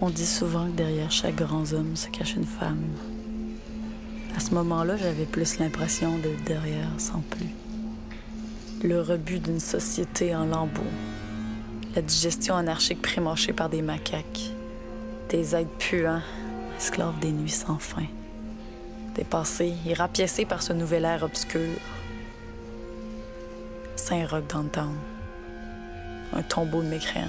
On dit souvent que derrière chaque grand homme se cache une femme. À ce moment-là, j'avais plus l'impression d'être derrière sans plus. Le rebut d'une société en lambeaux. La digestion anarchique prémâchée par des macaques. Des êtres puants, esclaves des nuits sans fin. Dépassés et rapiécés par ce nouvel air obscur. Saint-Roch downtown. Un tombeau de mécréants.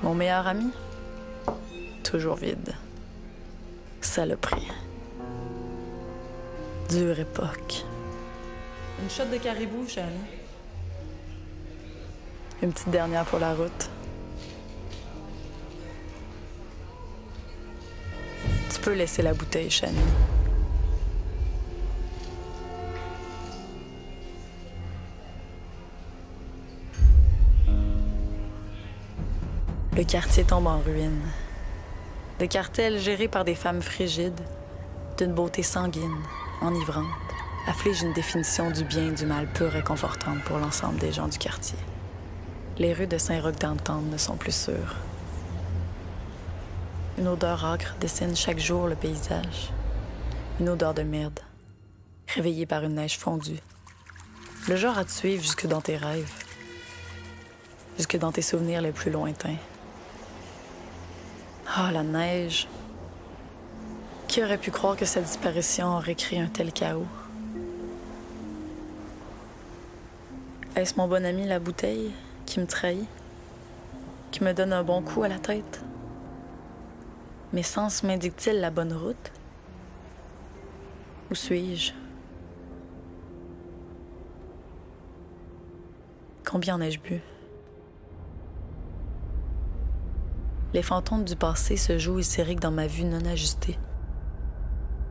Mon meilleur ami? Toujours vide. Saloperie. Dure époque. Une shot de caribou, Shani. Une petite dernière pour la route. Tu peux laisser la bouteille, Shani. Le quartier tombe en ruine. Le cartel géré par des femmes frigides, d'une beauté sanguine, enivrante, afflige une définition du bien et du mal peu réconfortante pour l'ensemble des gens du quartier. Les rues de Saint-Roch downtown ne sont plus sûres. Une odeur âcre dessine chaque jour le paysage. Une odeur de merde, réveillée par une neige fondue. Le genre à te suivre jusque dans tes rêves, jusque dans tes souvenirs les plus lointains. Ah, la neige. Qui aurait pu croire que cette disparition aurait créé un tel chaos? Est-ce mon bon ami la bouteille qui me trahit? Qui me donne un bon coup à la tête? Mes sens m'indiquent-ils la bonne route? Où suis-je? Combien en ai-je bu? Les fantômes du passé se jouent hystériques dans ma vue non ajustée.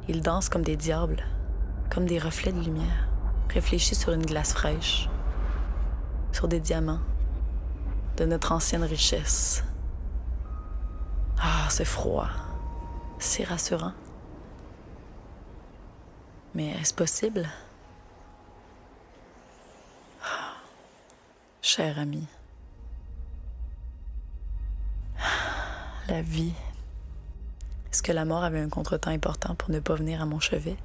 Ils dansent comme des diables, comme des reflets de lumière, réfléchis sur une glace fraîche, sur des diamants, de notre ancienne richesse. Ah, c'est froid, c'est rassurant. Mais est-ce possible? Ah, cher ami. La vie. Est-ce que la mort avait un contretemps important pour ne pas venir à mon chevet?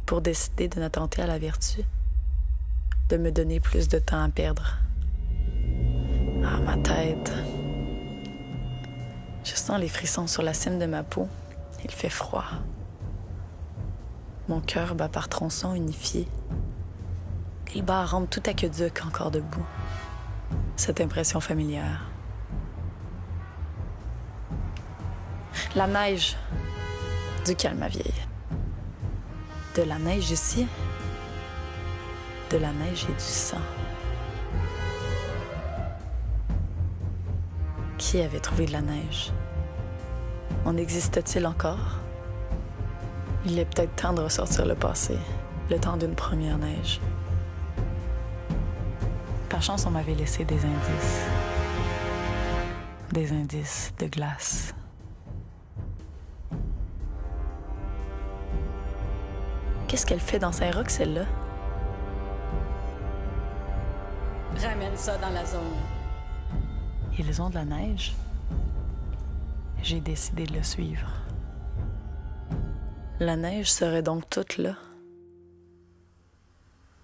Pour décider de n'attenter à la vertu? De me donner plus de temps à perdre? Ah, ma tête. Je sens les frissons sur la cime de ma peau. Il fait froid. Mon cœur bat par tronçons unifiés. Il bat à rampe tout aqueduc encore debout. Cette impression familière. La neige. Du calme, ma vieille. De la neige ici. De la neige et du sang. Qui avait trouvé de la neige? En existe-t-il encore? Il est peut-être temps de ressortir le passé, le temps d'une première neige. Par chance, on m'avait laissé des indices. Des indices de glace. Qu'est-ce qu'elle fait dans Saint-Roch, celle-là? Ramène ça dans la zone. Ils ont de la neige. J'ai décidé de le suivre. La neige serait donc toute là.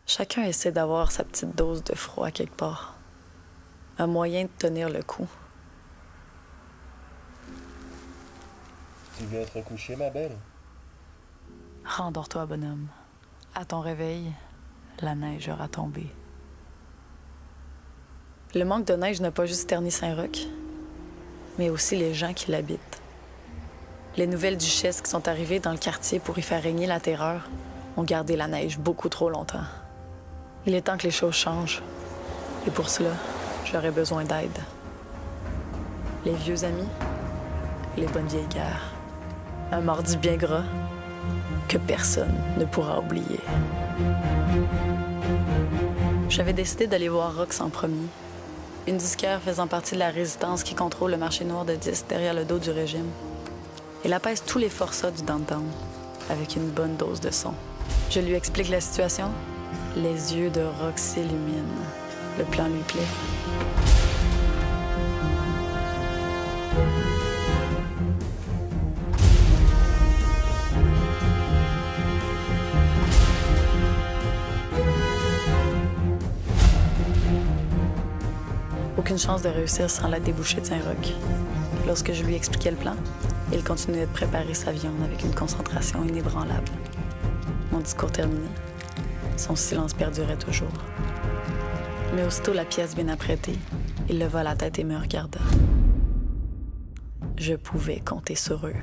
Chacun essaie d'avoir sa petite dose de froid quelque part. Un moyen de tenir le coup. Tu viens te recoucher, ma belle? Rendors-toi, bonhomme. À ton réveil, la neige aura tombé. Le manque de neige n'a pas juste terni Saint-Roch, mais aussi les gens qui l'habitent. Les nouvelles duchesses qui sont arrivées dans le quartier pour y faire régner la terreur ont gardé la neige beaucoup trop longtemps. Il est temps que les choses changent. Et pour cela, j'aurais besoin d'aide. Les vieux amis, les bonnes vieilles guerres. Un mardi bien gras que personne ne pourra oublier. J'avais décidé d'aller voir Rox en premier. Une disquaire faisant partie de la résistance qui contrôle le marché noir de disques derrière le dos du régime. Elle apaise tous les forçats du downtown avec une bonne dose de son. Je lui explique la situation. Les yeux de Rox s'illuminent. Le plan lui plaît. Aucune chance de réussir sans la débouchée de Saint-Roch. Lorsque je lui expliquais le plan, il continuait de préparer sa viande avec une concentration inébranlable. Mon discours terminé, son silence perdurait toujours. Mais aussitôt la pièce bien apprêtée, il leva la tête et me regarda. Je pouvais compter sur eux.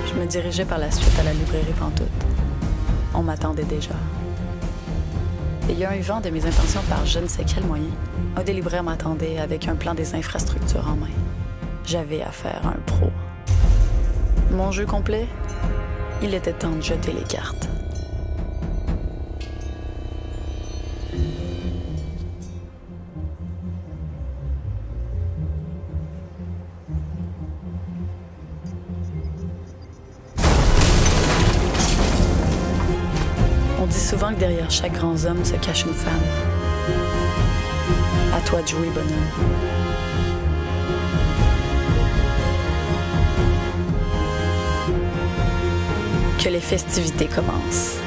Je me dirigeais par la suite à la librairie Pantoute. On m'attendait déjà. Ayant eu vent de mes intentions par je ne sais quel moyen, un des libraires m'attendait avec un plan des infrastructures en main. J'avais affaire à un pro. Mon jeu complet, il était temps de jeter les cartes. On dit souvent que derrière chaque grand homme se cache une femme. À toi de jouer, bonhomme. Que les festivités commencent.